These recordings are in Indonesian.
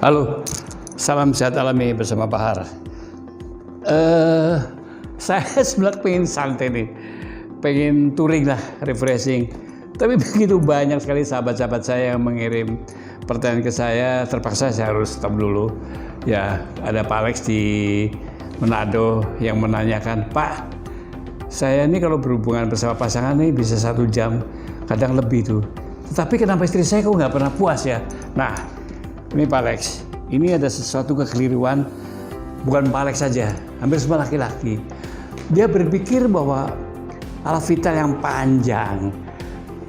Halo, salam sehat alami bersama Pak Har. Saya sebenarnya pengen santai nih, pengen touring lah, refreshing. Tapi begitu banyak sekali sahabat-sahabat saya yang mengirim pertanyaan ke saya, terpaksa saya harus stop dulu. Ya, ada Pak Alex di Manado yang menanyakan, Pak, saya ini kalau berhubungan bersama pasangan ini bisa 1 jam, kadang lebih tuh. Tetapi kenapa istri saya kok nggak pernah puas ya? Nah, ini Pak Alex, ini ada sesuatu kekeliruan, bukan Pak Alex saja, hampir semua laki-laki. Dia berpikir bahwa alvital yang panjang,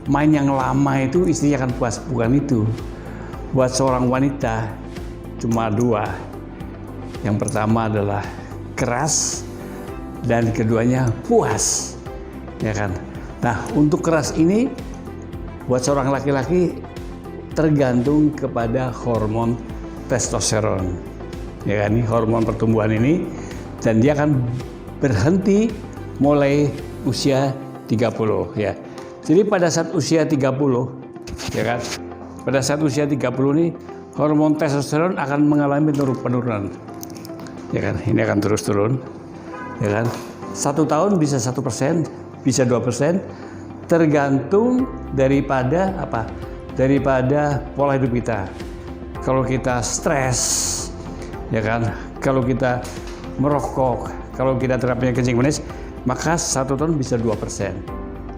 main yang lama itu istrinya akan puas. Bukan itu. Buat seorang wanita, cuma 2. Yang pertama adalah keras, dan keduanya puas. Ya kan? Nah, untuk keras ini, buat seorang laki-laki, tergantung kepada hormon testosteron, ya kan, ini hormon pertumbuhan ini, dan dia akan berhenti mulai usia 30 ya. Jadi pada saat usia 30 ya kan, pada saat usia 30 ini hormon testosteron akan mengalami penurunan, ya kan, ini akan terus turun, ya kan. 1 tahun bisa 1%, bisa 2%, tergantung daripada apa? Daripada pola hidup kita. Kalau kita stres, ya kan, kalau kita merokok, kalau kita terapinya kencing manis, maka 1 tahun bisa 2%.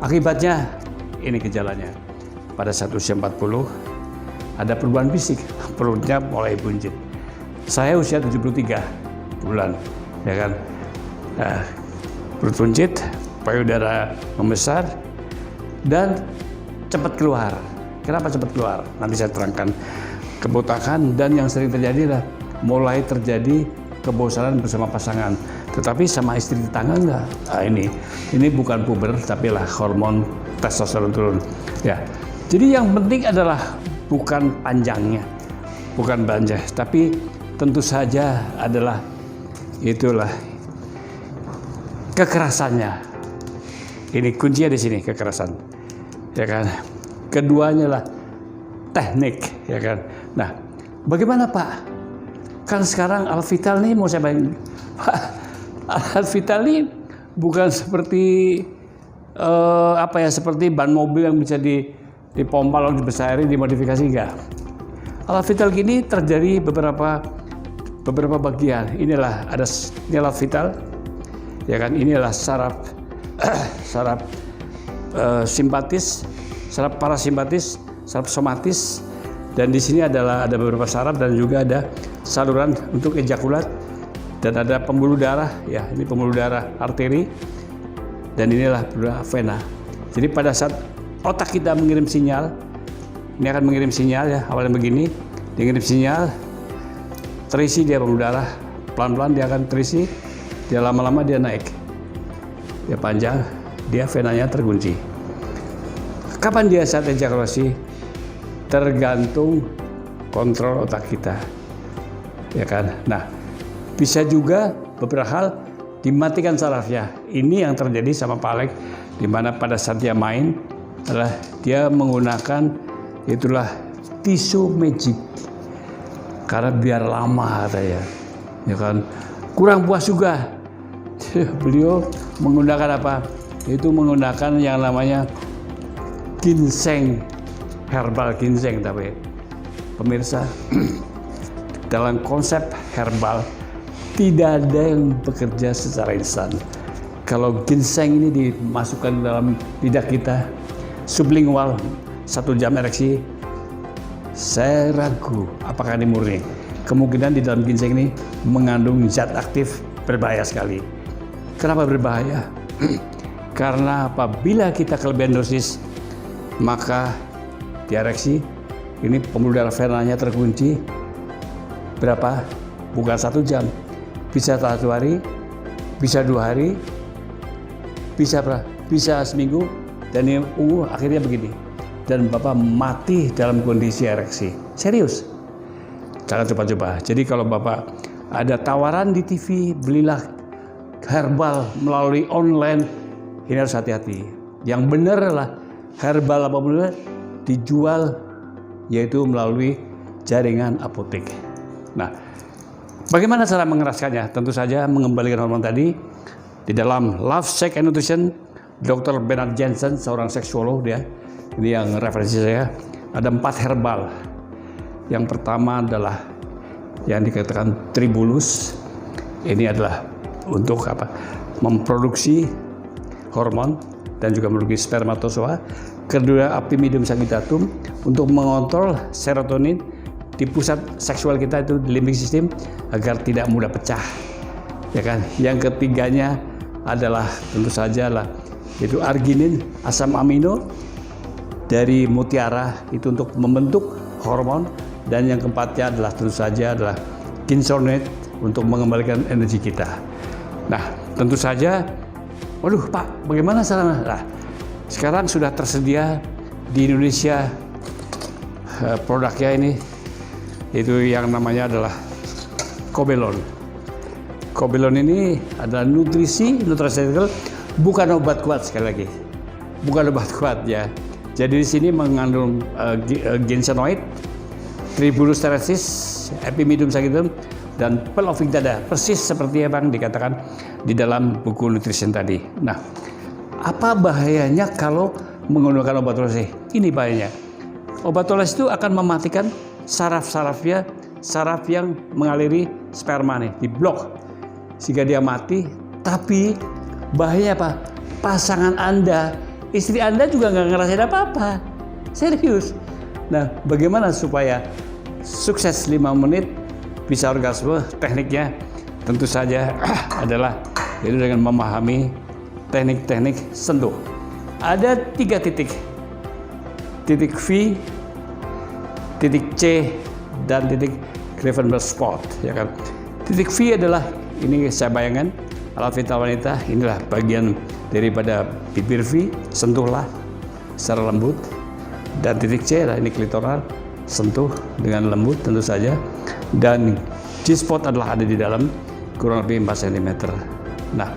Akibatnya, ini gejalanya. Pada saat usia 40, ada perubahan fisik, perutnya mulai buncit. Saya usia 73 bulan, ya kan, nah, perut buncit, payudara membesar, dan cepat keluar. Kenapa cepat keluar? Nanti saya terangkan. Kebotakan, dan yang sering terjadi adalah mulai terjadi kebosanan bersama pasangan. Tetapi sama istri tetangga enggak. Nah, ini bukan puber, tapi lah hormon testosteron turun. Ya. Jadi yang penting adalah bukan panjangnya, bukan banjir, tapi tentu saja adalah itulah kekerasannya. Ini kuncinya di sini, kekerasan. Ya kan? Keduanya lah teknik, ya kan. Nah, bagaimana Pak? Kan sekarang alvital nih mau saya bayangin, alvital nih bukan seperti seperti ban mobil yang bisa dipompa lalu dibesarin, dimodifikasi, enggak. Alvital gini terjadi beberapa bagian. Inilah ini alvital, ya kan. Inilah saraf simpatis, saraf parasimpatis, saraf somatis, dan di sini ada beberapa saraf dan juga ada saluran untuk ejakulat, dan ada pembuluh darah, ya, ini pembuluh darah arteri, dan inilah vena. Jadi pada saat otak kita mengirim sinyal, ini akan mengirim sinyal, ya, awalnya begini, dia mengirim sinyal, terisi dia pembuluh darah, pelan-pelan dia akan terisi, dia lama-lama dia naik, dia panjang, dia venanya terkunci. Kapan dia saat ejakulasi? Tergantung kontrol otak kita, ya kan. Nah, bisa juga beberapa hal dimatikan sarafnya. Ini yang terjadi sama Pak Alex, di mana pada saat dia main adalah dia menggunakan itulah tisu magic, karena biar lama katanya, ya kan. Kurang puas juga, beliau menggunakan apa? Itu menggunakan yang namanya ginseng, herbal ginseng. Tapi pemirsa, dalam konsep herbal tidak ada yang bekerja secara instan. Kalau ginseng ini dimasukkan dalam lidah kita, sublingual, 1 jam ereksi, saya ragu apakah ini murni. Kemungkinan di dalam ginseng ini mengandung zat aktif berbahaya sekali. Kenapa berbahaya? Karena apabila kita kelebihan dosis, maka diereksi, ini pembuluh darah venanya terkunci. Berapa? Bukan 1 jam, bisa 1 hari, bisa 2 hari, bisa seminggu, dan ini akhirnya begini. Dan Bapak mati dalam kondisi ereksi. Serius, jangan coba-coba. Jadi kalau Bapak ada tawaran di TV, belilah herbal melalui online, ini harus hati-hati. Yang benar adalah herbal apapun dijual, yaitu melalui jaringan apotek. Nah, bagaimana cara mengeraskannya? Tentu saja mengembalikan hormon tadi. Di dalam Love, Sex and Nutrition, Dr. Bernard Jensen, seorang seksuolog dia, ini yang referensi saya, ada 4 herbal. Yang pertama adalah yang dikatakan tribulus. Ini adalah untuk apa? Memproduksi hormon dan juga memproduksi spermatozoa. Kedua, Apimidium sagittatum untuk mengontrol serotonin di pusat seksual kita itu di limbik system agar tidak mudah pecah, ya kan. Yang ketiganya adalah tentu saja lah itu arginin, asam amino dari mutiara itu untuk membentuk hormon, dan yang keempatnya adalah tentu saja adalah ginsornate untuk mengembalikan energi kita. Nah, tentu saja, waduh Pak, bagaimana caranya? Nah, sekarang sudah tersedia di Indonesia produknya ini, itu yang namanya adalah Kobelon. Kobelon ini adalah nutraceutical, bukan obat kuat, sekali lagi. Bukan obat kuat ya. Jadi di sini mengandung ginsenoid, Tribulus terrensis, Apimidium sagittatum, dan Pearl of Igdada, persis seperti yang dikatakan di dalam buku nutrition tadi. Nah, apa bahayanya kalau menggunakan obat toles? Ini bahayanya. Obat toles itu akan mematikan saraf-sarafnya, saraf yang mengaliri sperma nih, diblok sehingga dia mati. Tapi bahayanya apa? Pasangan Anda, istri Anda juga nggak ngerasain apa-apa. Serius. Nah, bagaimana supaya sukses 5 menit bisa orgasme? Tekniknya tentu saja adalah itu dengan memahami teknik-teknik sentuh. Ada 3 titik. Titik V, titik C, dan titik Grevenberg spot, ya kan. Titik V adalah, ini saya bayangkan alat vital wanita, inilah bagian daripada bibir V, sentuhlah secara lembut. Dan titik C adalah ini klitoral, sentuh dengan lembut tentu saja. Dan G-spot adalah ada di dalam kurang lebih 4 cm. Nah,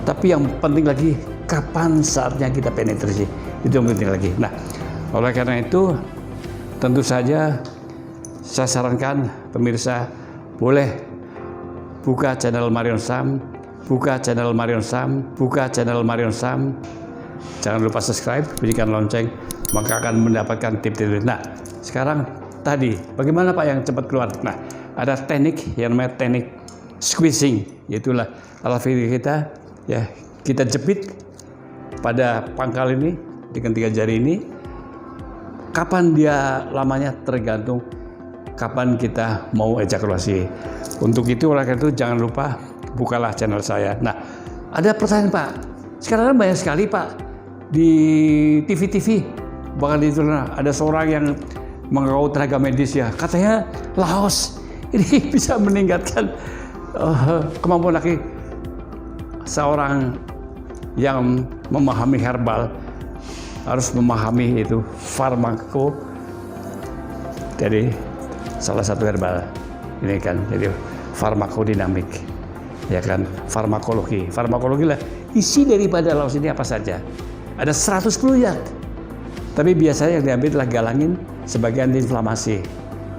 tapi yang penting lagi, kapan saatnya kita penetrasi, itu yang penting lagi. Nah, oleh karena itu tentu saja saya sarankan pemirsa boleh buka channel Marion Sam, buka channel Marion Sam, buka channel Marion Sam. Jangan lupa subscribe, bunyikan lonceng, maka akan mendapatkan tips-tips. Nah, sekarang tadi bagaimana Pak yang cepat keluar? Nah, ada teknik yang namanya teknik squeezing, yaitulah alat vital kita ya, kita jepit pada pangkal ini dengan 3 jari ini. Kapan dia lamanya tergantung kapan kita mau ejakulasi. Untuk itu, oleh karena itu jangan lupa bukalah channel saya. Nah, ada pertanyaan Pak, sekarang banyak sekali Pak di TV-TV, bahkan itu ada seorang yang mengaku tenaga medis ya, katanya Laos ini bisa meningkatkan kemampuan laki. Seorang yang memahami herbal harus memahami itu farmako dari salah satu herbal ini kan, jadi farmakodinamik, ya kan, farmakologi lah isi daripada Laos ini apa saja. Ada 110 zat, tapi biasanya yang diambil adalah galangin sebagai antiinflamasi,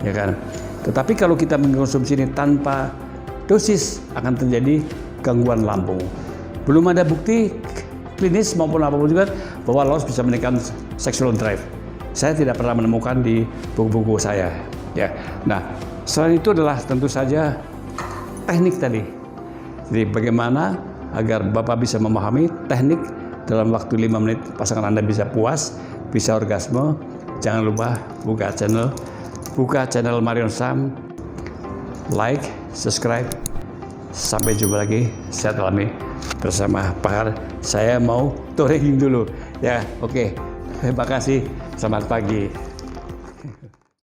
ya kan. Tetapi kalau kita mengkonsumsi ini tanpa dosis akan terjadi gangguan lambung. Belum ada bukti klinis maupun apapun juga bahwa Laos bisa meningkatkan sexual drive. Saya tidak pernah menemukan di buku-buku saya. Ya, nah selain itu adalah tentu saja teknik tadi. Jadi bagaimana agar Bapak bisa memahami teknik dalam waktu 5 menit pasangan Anda bisa puas, bisa orgasme. Jangan lupa buka channel Marion Sam, like, subscribe. Sampai jumpa lagi, sehat alami bersama Pakar. Saya mau touring dulu ya. Oke, terima kasih, selamat pagi.